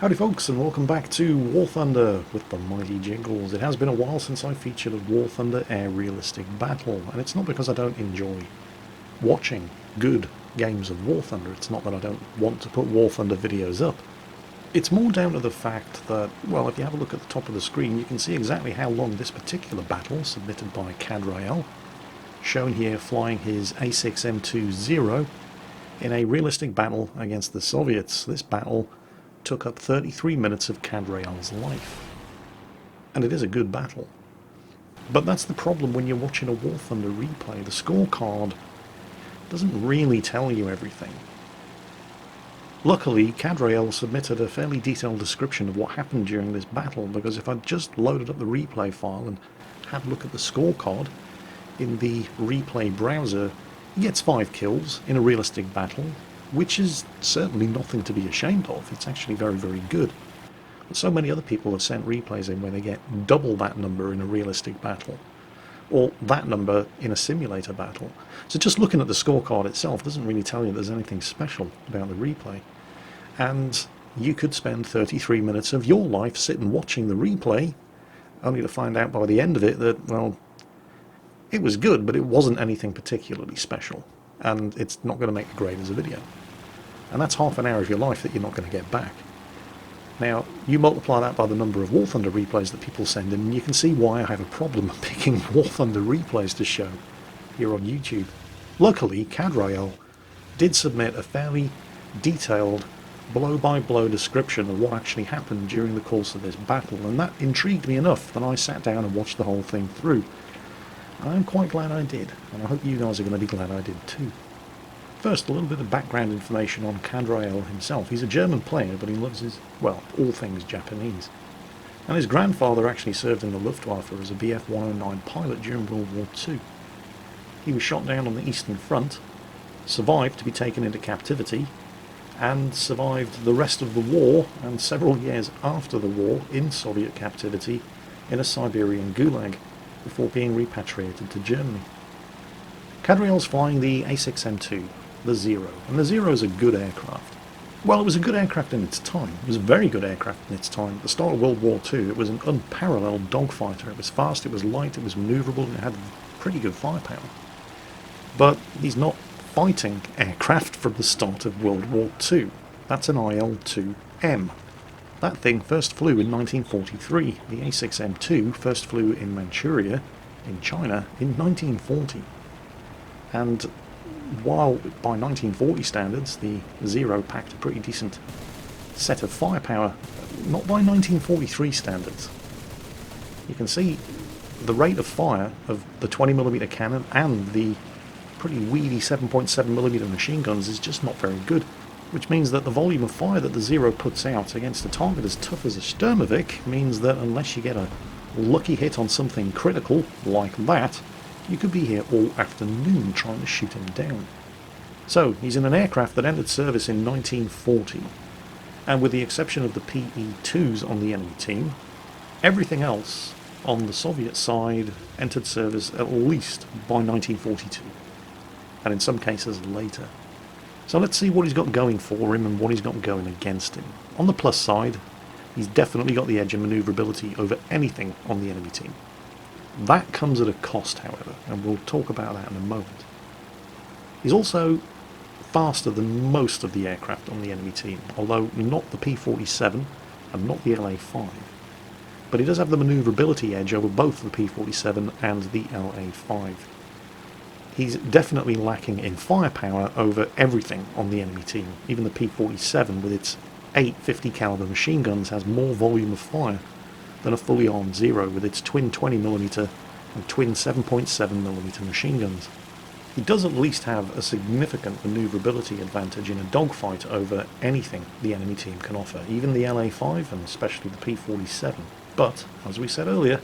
Howdy folks, and welcome back to War Thunder with the mighty Jingles. It has been a while since I featured a War Thunder air realistic battle, and it's not because I don't enjoy watching good games of War Thunder. It's not that I don't want to put War Thunder videos up. It's more down to the fact that, well, if you have a look at the top of the screen, you can see exactly how long this particular battle, submitted by Kadrael, shown here flying his A6M2 Zero, in a realistic battle against the Soviets. This battle took up 33 minutes of Kadrael's life. And it is a good battle. But that's the problem when you're watching a War Thunder replay. The scorecard doesn't really tell you everything. Luckily, Kadrael submitted a fairly detailed description of what happened during this battle, because if I'd just loaded up the replay file and had a look at the scorecard in the replay browser, he gets 5 kills in a realistic battle, which is certainly nothing to be ashamed of. It's actually very, very good. But so many other people have sent replays in where they get double that number in a realistic battle, or that number in a simulator battle. So just looking at the scorecard itself doesn't really tell you there's anything special about the replay. And you could spend 33 minutes of your life sitting watching the replay, only to find out by the end of it that, well, it was good, but it wasn't anything particularly special. And it's not going to make the grade as a video. And that's half an hour of your life that you're not going to get back. Now, you multiply that by the number of War Thunder replays that people send in, and you can see why I have a problem picking War Thunder replays to show here on YouTube. Luckily, Kadrael did submit a fairly detailed blow-by-blow description of what actually happened during the course of this battle, and that intrigued me enough that I sat down and watched the whole thing through. I'm quite glad I did, and I hope you guys are going to be glad I did too. First, a little bit of background information on Kadrael himself. He's a German player, but he loves his, well, all things Japanese. And his grandfather actually served in the Luftwaffe as a Bf-109 pilot during World War II. He was shot down on the Eastern Front, survived to be taken into captivity, and survived the rest of the war and several years after the war in Soviet captivity in a Siberian gulag, before being repatriated to Germany. Kadrael's flying the A6M2, the Zero, and the Zero is a good aircraft. Well, it was a good aircraft in its time. It was a very good aircraft in its time. At the start of World War II, it was an unparalleled dogfighter. It was fast, it was light, it was manoeuvrable, and it had pretty good firepower. But he's not fighting aircraft from the start of World War II. That's an IL-2M. That thing first flew in 1943. The A6M2 first flew in Manchuria, in China, in 1940. And while by 1940 standards the Zero packed a pretty decent set of firepower, not by 1943 standards. You can see the rate of fire of the 20mm cannon and the pretty weedy 7.7mm machine guns is just not very good, which means that the volume of fire that the Zero puts out against a target as tough as a Sturmovik means that unless you get a lucky hit on something critical like that, you could be here all afternoon trying to shoot him down. So, he's in an aircraft that entered service in 1940, and with the exception of the PE-2s on the enemy team, everything else on the Soviet side entered service at least by 1942, and in some cases later. So let's see what he's got going for him and what he's got going against him. On the plus side, he's definitely got the edge in manoeuvrability over anything on the enemy team. That comes at a cost, however, and we'll talk about that in a moment. He's also faster than most of the aircraft on the enemy team, although not the P-47 and not the LA-5. But he does have the manoeuvrability edge over both the P-47 and the LA-5. He's definitely lacking in firepower over everything on the enemy team. Even the P-47 with its 8 50 caliber machine guns has more volume of fire than a fully armed Zero with its twin 20mm and twin 7.7mm machine guns. He does at least have a significant manoeuvrability advantage in a dogfight over anything the enemy team can offer, even the LA-5 and especially the P-47. But, as we said earlier,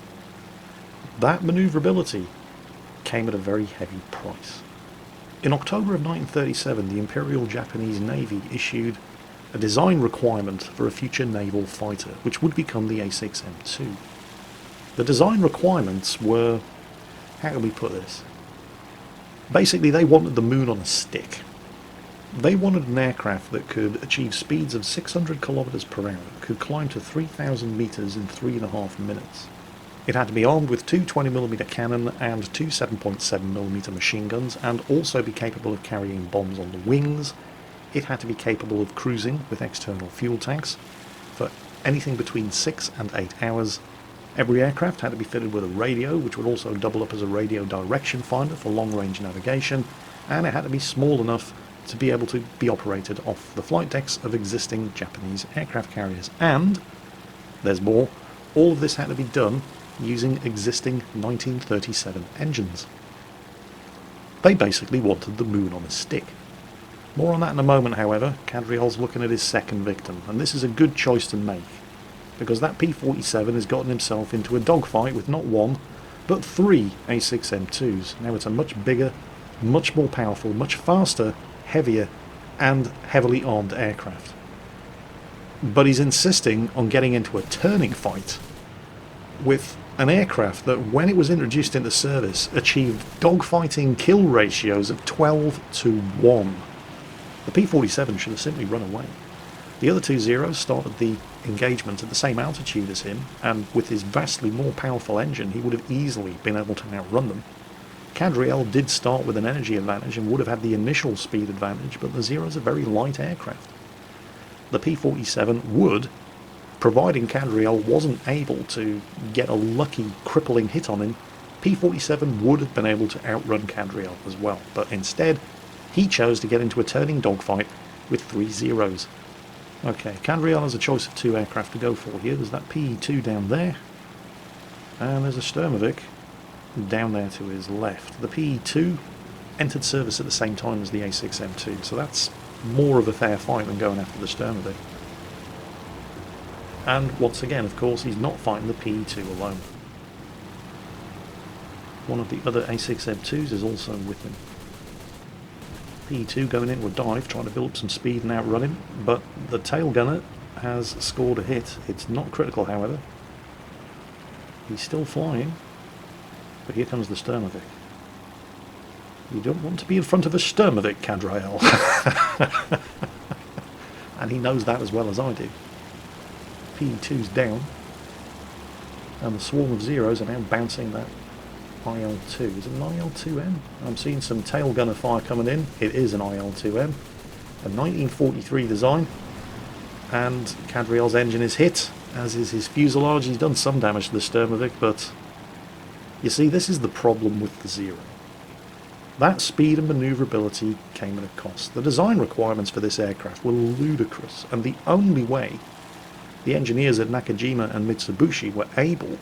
that manoeuvrability came at a very heavy price. In October of 1937, the Imperial Japanese Navy issued a design requirement for a future naval fighter, which would become the A6M2. The design requirements were, how can we put this? Basically, they wanted the moon on a stick. They wanted an aircraft that could achieve speeds of 600 kilometers per hour, could climb to 3,000 meters in 3.5 minutes. It had to be armed with two 20mm cannon and two 7.7mm machine guns, and also be capable of carrying bombs on the wings. It had to be capable of cruising with external fuel tanks for anything between 6 and 8 hours. Every aircraft had to be fitted with a radio, which would also double up as a radio direction finder for long-range navigation, and it had to be small enough to be able to be operated off the flight decks of existing Japanese aircraft carriers. And there's more. All of this had to be done using existing 1937 engines. They basically wanted the moon on a stick. More on that in a moment, however. Kadrael's looking at his second victim, and this is a good choice to make, because that P-47 has gotten himself into a dogfight with not one, but three A6M2s. Now it's a much bigger, much more powerful, much faster, heavier, and heavily armed aircraft. But he's insisting on getting into a turning fight with an aircraft that, when it was introduced into service, achieved dogfighting kill ratios of 12-1. The P-47 should have simply run away. The other two Zeros started the engagement at the same altitude as him, and with his vastly more powerful engine he would have easily been able to outrun them. Kadrael did start with an energy advantage and would have had the initial speed advantage, but the Zero's a very light aircraft. The P-47 would, providing Kadrael wasn't able to get a lucky crippling hit on him, P-47 would have been able to outrun Kadrael as well, but instead he chose to get into a turning dogfight with three Zeros. Okay, Kadrael has a choice of two aircraft to go for here. There's that PE-2 down there, and there's a Sturmovik down there to his left. The PE-2 entered service at the same time as the A6M2, so that's more of a fair fight than going after the Sturmovik. And once again, of course, he's not fighting the PE-2 alone. One of the other A6M2s is also with him. PE-2 going into a dive, trying to build up some speed and outrun him, but the tail gunner has scored a hit. It's not critical, however. He's still flying, but here comes the Sturmovik. You don't want to be in front of a Sturmovik, Kadrael. And he knows that as well as I do. PE-2's down, and the swarm of Zeros are now bouncing that IL-2. Is it an IL-2M? I'm seeing some tail gunner fire coming in. It is an IL-2M. A 1943 design, and Kadrael's engine is hit, as is his fuselage. He's done some damage to the Sturmovik, but you see, this is the problem with the Zero. That speed and manoeuvrability came at a cost. The design requirements for this aircraft were ludicrous, and the only way the engineers at Nakajima and Mitsubishi were able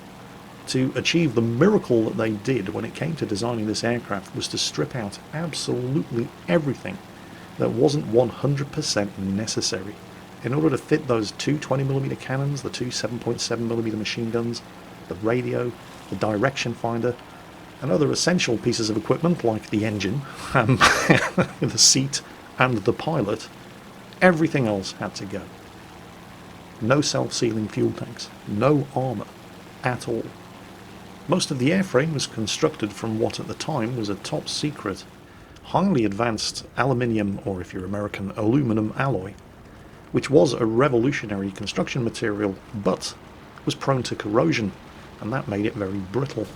to achieve the miracle that they did when it came to designing this aircraft was to strip out absolutely everything that wasn't 100% necessary in order to fit those two 20mm cannons, the two 7.7mm machine guns, the radio, the direction finder, and other essential pieces of equipment like the engine, the seat, and the pilot. Everything else had to go. No self-sealing fuel tanks, no armour at all. Most of the airframe was constructed from what at the time was a top secret, highly advanced aluminium, or if you're American, aluminum alloy, which was a revolutionary construction material, but was prone to corrosion, and that made it very brittle.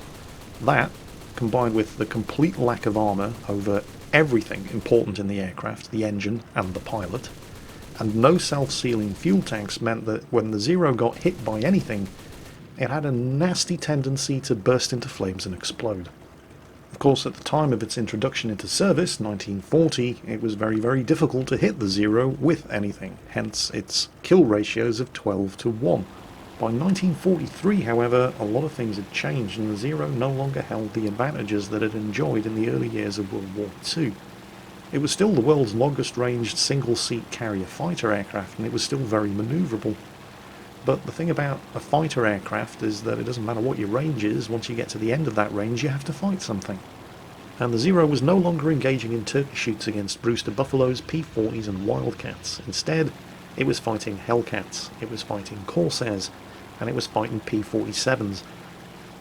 That, combined with the complete lack of armour over everything important in the aircraft, the engine and the pilot, and no self-sealing fuel tanks, meant that when the Zero got hit by anything, it had a nasty tendency to burst into flames and explode. Of course, at the time of its introduction into service, 1940, it was very, very difficult to hit the Zero with anything, hence its kill ratios of 12-1. By 1943, however, a lot of things had changed, and the Zero no longer held the advantages that it enjoyed in the early years of World War II. It was still the world's longest-ranged single-seat carrier fighter aircraft, and it was still very manoeuvrable. But the thing about a fighter aircraft is that it doesn't matter what your range is, once you get to the end of that range you have to fight something. And the Zero was no longer engaging in turkey shoots against Brewster Buffaloes, P-40s and Wildcats. Instead, it was fighting Hellcats, it was fighting Corsairs, and it was fighting P-47s.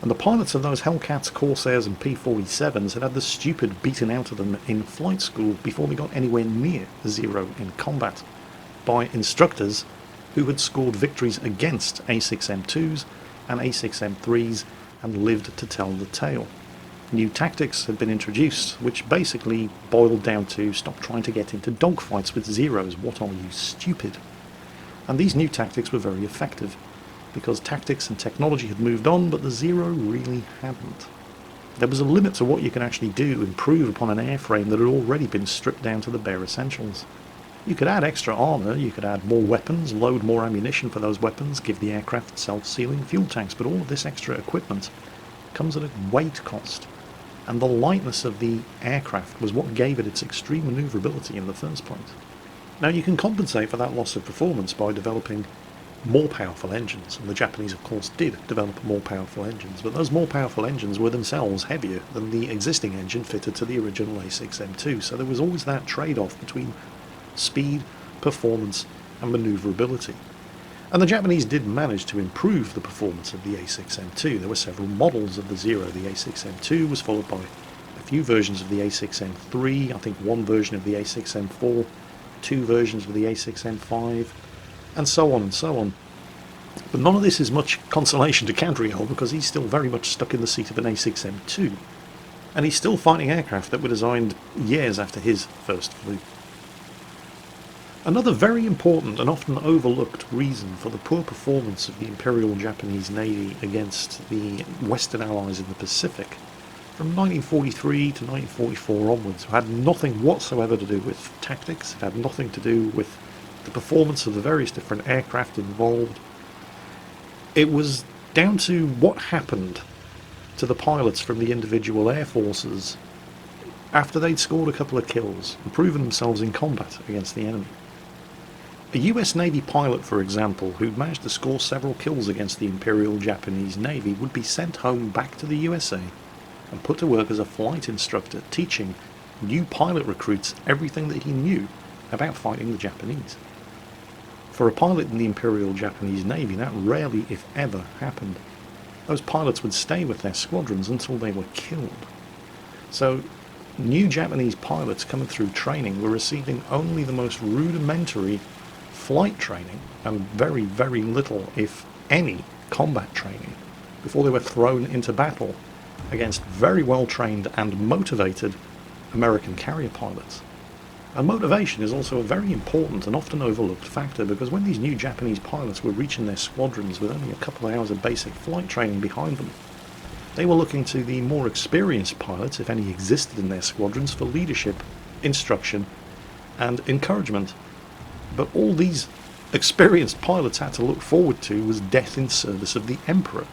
And the pilots of those Hellcats, Corsairs and P-47s had had the stupid beaten out of them in flight school before they got anywhere near Zero in combat, by instructors who had scored victories against A6M2s and A6M3s and lived to tell the tale. New tactics had been introduced, which basically boiled down to stop trying to get into dogfights with Zeros, what are you, stupid? And these new tactics were very effective, because tactics and technology had moved on, but the Zero really hadn't. There was a limit to what you could actually do to improve upon an airframe that had already been stripped down to the bare essentials. You could add extra armour, you could add more weapons, load more ammunition for those weapons, give the aircraft self-sealing fuel tanks, but all of this extra equipment comes at a weight cost. And the lightness of the aircraft was what gave it its extreme manoeuvrability in the first place. Now you can compensate for that loss of performance by developing more powerful engines, and the Japanese of course did develop more powerful engines, but those more powerful engines were themselves heavier than the existing engine fitted to the original A6M2, so there was always that trade-off between speed, performance and manoeuvrability. And the Japanese did manage to improve the performance of the A6M2. There were several models of the Zero. The A6M2 was followed by a few versions of the A6M3, I think one version of the A6M4, two versions of the A6M5, and so on and so on. But none of this is much consolation to Kadrael, because he's still very much stuck in the seat of an A6M2, and he's still fighting aircraft that were designed years after his first flew. Another very important and often overlooked reason for the poor performance of the Imperial Japanese Navy against the Western Allies in the Pacific from 1943 to 1944 onwards had nothing whatsoever to do with tactics, it had nothing to do with the performance of the various different aircraft involved. It was down to what happened to the pilots from the individual air forces after they'd scored a couple of kills and proven themselves in combat against the enemy. A US Navy pilot, for example, who'd managed to score several kills against the Imperial Japanese Navy would be sent home back to the USA and put to work as a flight instructor, teaching new pilot recruits everything that he knew about fighting the Japanese. For a pilot in the Imperial Japanese Navy, that rarely, if ever, happened. Those pilots would stay with their squadrons until they were killed. So, new Japanese pilots coming through training were receiving only the most rudimentary flight training and very, very little, if any, combat training before they were thrown into battle against very well trained and motivated American carrier pilots. And motivation is also a very important and often overlooked factor, because when these new Japanese pilots were reaching their squadrons with only a couple of hours of basic flight training behind them, they were looking to the more experienced pilots, if any existed in their squadrons, for leadership, instruction and encouragement. But all these experienced pilots had to look forward to was death in service of the Emperor.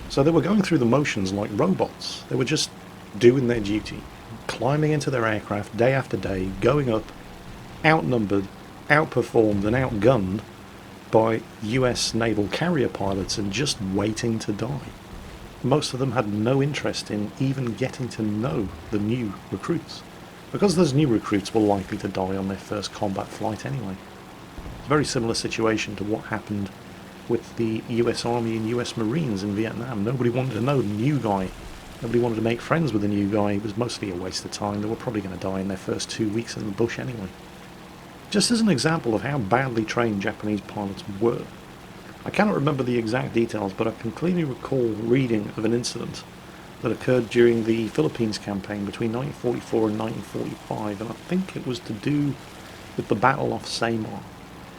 So they were going through the motions like robots. They were just doing their duty, climbing into their aircraft day after day, going up, outnumbered, outperformed and outgunned by US naval carrier pilots and just waiting to die. Most of them had no interest in even getting to know the new recruits, because those new recruits were likely to die on their first combat flight anyway. It's a very similar situation to what happened with the US Army and US Marines in Vietnam. Nobody wanted to know the new guy. Nobody wanted to make friends with the new guy. It was mostly a waste of time. They were probably going to die in their first 2 weeks in the bush anyway. Just as an example of how badly trained Japanese pilots were, I cannot remember the exact details, but I can clearly recall reading of an incident that occurred during the Philippines campaign between 1944 and 1945, and I think it was to do with the battle off Samar.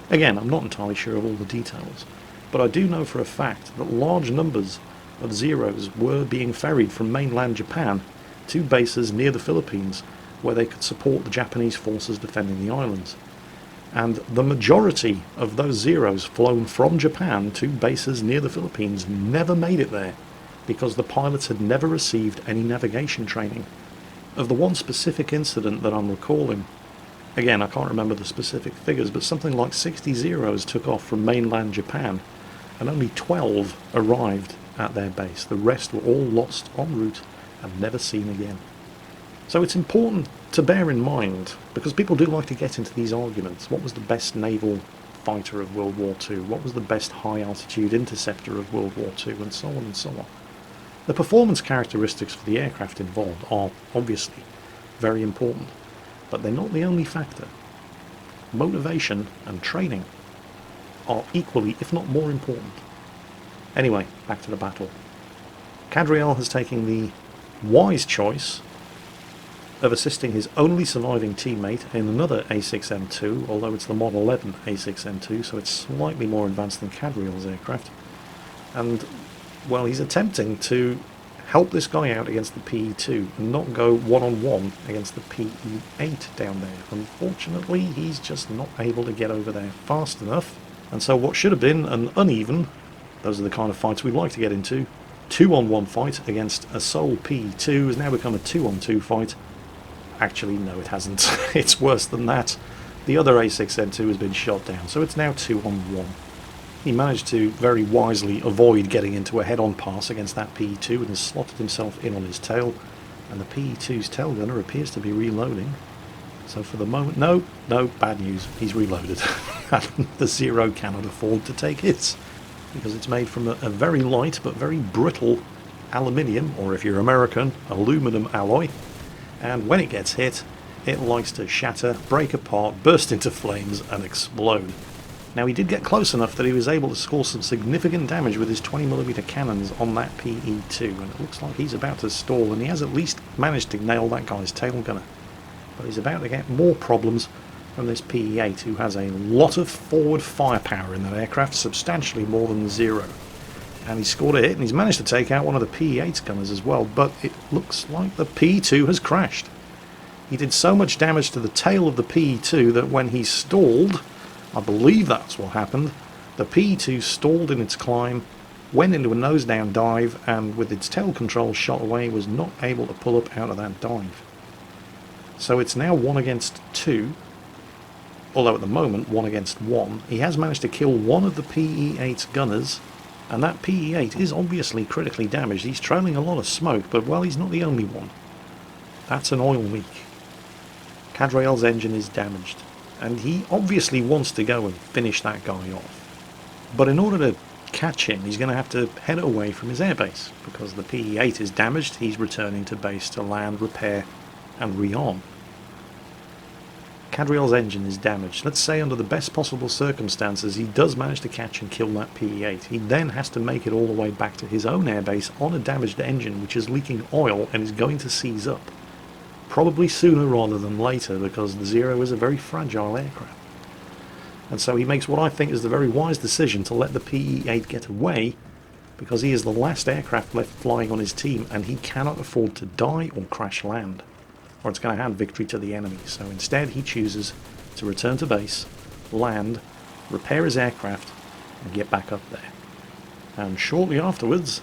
Again, I'm not entirely sure of all the details, but I do know for a fact that large numbers of Zeros were being ferried from mainland Japan to bases near the Philippines where they could support the Japanese forces defending the islands. And the majority of those Zeros flown from Japan to bases near the Philippines never made it there, because the pilots had never received any navigation training. Of the one specific incident that I'm recalling, again I can't remember the specific figures, but something like 60 Zeros took off from mainland Japan and only 12 arrived at their base. The rest were all lost en route and never seen again. So it's important to bear in mind, because people do like to get into these arguments, what was the best naval fighter of World War II, what was the best high altitude interceptor of World War II, and so on and so on. The performance characteristics for the aircraft involved are obviously very important, but they're not the only factor. Motivation and training are equally, if not more important. Anyway, back to the battle. Kadrael has taken the wise choice of assisting his only surviving teammate in another A6M2, although it's the Model 11 A6M2, so it's slightly more advanced than Kadrael's aircraft. And, well, he's attempting to help this guy out against the PE2 and not go one-on-one against the PE8 down there. Unfortunately, he's just not able to get over there fast enough. And so what should have been an uneven, those are the kind of fights we like to get into, 2-on-1 fight against a sole PE2 has now become a 2-on-2 fight. Actually, no, it hasn't. It's worse than that. The other A6M2 has been shot down, so it's now 2-on-1. He managed to very wisely avoid getting into a head-on pass against that PE2 and has slotted himself in on his tail, and the PE2's tail gunner appears to be reloading. So for the moment, no, bad news, he's reloaded. The Zero cannot afford to take hits, because it's made from a very light but very brittle aluminium, or if you're American, aluminum alloy. And when it gets hit, it likes to shatter, break apart, burst into flames and explode. Now he did get close enough that he was able to score some significant damage with his 20mm cannons on that PE2, and it looks like he's about to stall, and he has at least managed to nail that guy's tail gunner. But he's about to get more problems from this PE8, who has a lot of forward firepower in that aircraft, substantially more than the Zero. And he scored a hit, and he's managed to take out one of the PE8's gunners as well, but it looks like the PE2 has crashed. He did so much damage to the tail of the PE2 that when he stalled, I believe that's what happened, the PE2 stalled in its climb, went into a nose-down dive, and with its tail control shot away, was not able to pull up out of that dive. So it's now 1 against 2, although at the moment 1 against 1. He has managed to kill one of the PE8's gunners, and that PE8 is obviously critically damaged. He's trailing a lot of smoke, but well, he's not the only one. That's an oil leak. Kadrael's engine is damaged, and he obviously wants to go and finish that guy off. But in order to catch him, he's going to have to head away from his airbase, because the PE8 is damaged. He's returning to base to land, repair, and rearm. Kadrael's engine is damaged. Let's say under the best possible circumstances he does manage to catch and kill that PE8. He then has to make it all the way back to his own airbase on a damaged engine which is leaking oil and is going to seize up. Probably sooner rather than later, because the Zero is a very fragile aircraft. And so he makes what I think is the very wise decision to let the PE8 get away, because he is the last aircraft left flying on his team and he cannot afford to die or crash land, or it's going to hand victory to the enemy. So instead he chooses to return to base, land, repair his aircraft, and get back up there. And shortly afterwards,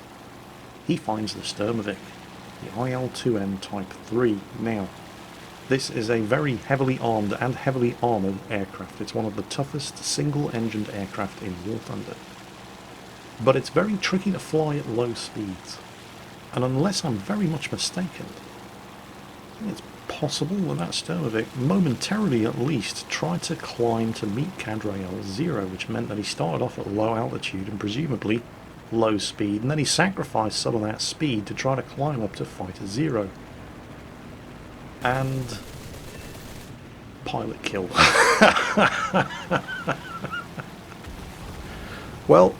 he finds the Sturmovik, the IL-2M Type 3. Now, this is a very heavily armed and heavily armoured aircraft. It's one of the toughest single-engined aircraft in War Thunder. But it's very tricky to fly at low speeds. And unless I'm very much mistaken, it's possible that Sturmovik, momentarily at least, tried to climb to meet Kadrael's Zero, which meant that he started off at low altitude and presumably low speed, and then he sacrificed some of that speed to try to climb up to fight a Zero. And pilot kill. Well,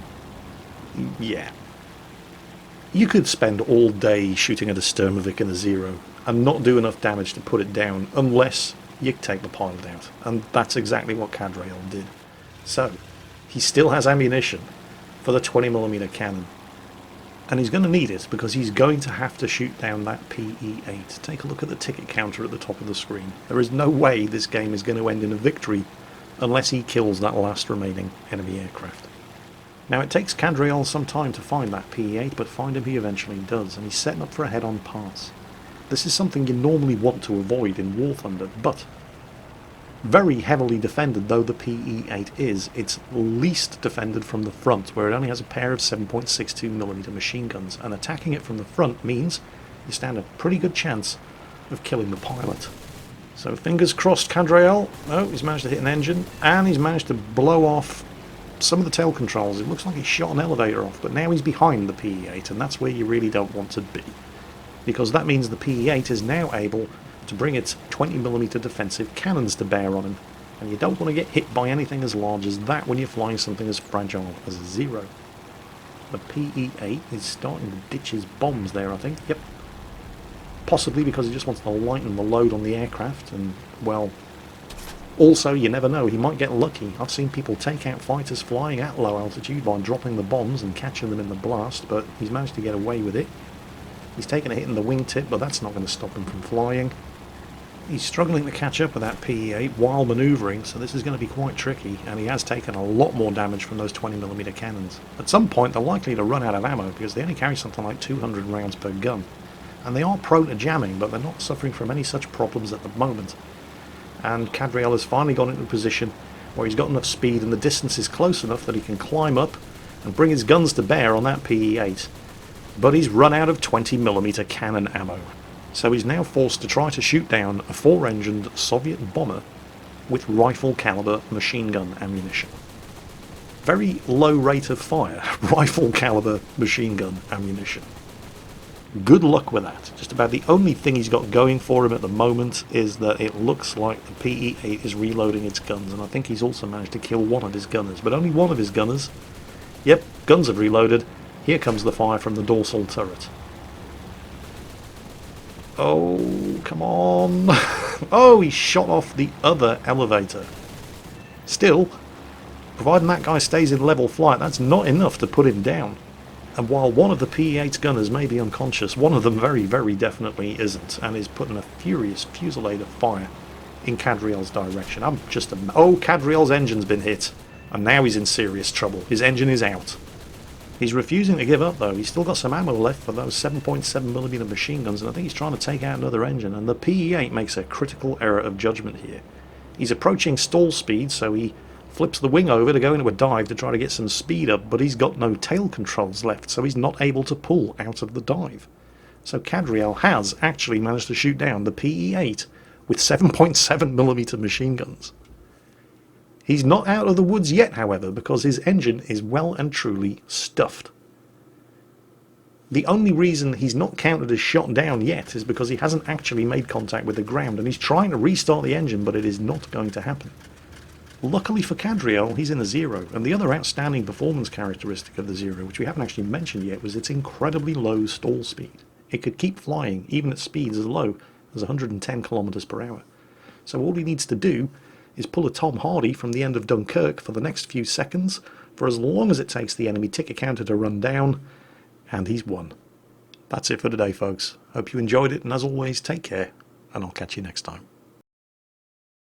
yeah. You could spend all day shooting at a Sturmovik and a Zero and not do enough damage to put it down unless you take the pilot out. And that's exactly what Kadrael did. So, he still has ammunition for the 20mm cannon. And he's going to need it because he's going to have to shoot down that PE8. Take a look at the ticket counter at the top of the screen. There is no way this game is going to end in a victory unless he kills that last remaining enemy aircraft. Now it takes Kadrael some time to find that PE8, but find him he eventually does, and he's setting up for a head-on pass. This is something you normally want to avoid in War Thunder, but very heavily defended though the PE8 is, it's least defended from the front, where it only has a pair of 7.62mm machine guns, and attacking it from the front means you stand a pretty good chance of killing the pilot. So fingers crossed, Kadrael. Oh, he's managed to hit an engine, and he's managed to blow off some of the tail controls, it looks like he shot an elevator off, but now he's behind the PE8, and that's where you really don't want to be. Because that means the PE8 is now able to bring its 20mm defensive cannons to bear on him, and you don't want to get hit by anything as large as that when you're flying something as fragile as a Zero. The PE8 is starting to ditch his bombs there, I think. Yep. Possibly because he just wants to lighten the load on the aircraft, and, well, also, you never know, he might get lucky. I've seen people take out fighters flying at low altitude by dropping the bombs and catching them in the blast, but he's managed to get away with it. He's taken a hit in the wingtip, but that's not going to stop him from flying. He's struggling to catch up with that PE8 while manoeuvring, so this is going to be quite tricky, and he has taken a lot more damage from those 20mm cannons. At some point, they're likely to run out of ammo, because they only carry something like 200 rounds per gun. And they are prone to jamming, but they're not suffering from any such problems at the moment. And Kadrael has finally got into a position where he's got enough speed and the distance is close enough that he can climb up and bring his guns to bear on that PE8. But he's run out of 20mm cannon ammo. So he's now forced to try to shoot down a 4-engined Soviet bomber with rifle caliber machine gun ammunition. Very low rate of fire, rifle caliber machine gun ammunition. Good luck with that. Just about the only thing he's got going for him at the moment is that it looks like the PE8 is reloading its guns, and I think he's also managed to kill one of his gunners, but only one of his gunners. Yep, guns have reloaded. Here comes the fire from the dorsal turret. Oh, come on. Oh, he shot off the other elevator. Still, providing that guy stays in level flight, that's not enough to put him down. And while one of the PE8's gunners may be unconscious, one of them very, very definitely isn't, and is putting a furious fusillade of fire in Kadrael's direction. Oh, Kadrael's engine's been hit, and now he's in serious trouble. His engine is out. He's refusing to give up, though. He's still got some ammo left for those 7.7mm machine guns, and I think he's trying to take out another engine, and the PE8 makes a critical error of judgment here. He's approaching stall speed, so he flips the wing over to go into a dive to try to get some speed up, but he's got no tail controls left, so he's not able to pull out of the dive. So Kadrael has actually managed to shoot down the PE8 with 7.7mm machine guns. He's not out of the woods yet, however, because his engine is well and truly stuffed. The only reason he's not counted as shot down yet is because he hasn't actually made contact with the ground, and he's trying to restart the engine, but it is not going to happen. Luckily for Kadrael, he's in a Zero, and the other outstanding performance characteristic of the Zero, which we haven't actually mentioned yet, was its incredibly low stall speed. It could keep flying, even at speeds as low as 110 kilometers per hour. So all he needs to do is pull a Tom Hardy from the end of Dunkirk for the next few seconds, for as long as it takes the enemy ticket counter to run down, and he's won. That's it for today, folks. Hope you enjoyed it, and as always, take care, and I'll catch you next time.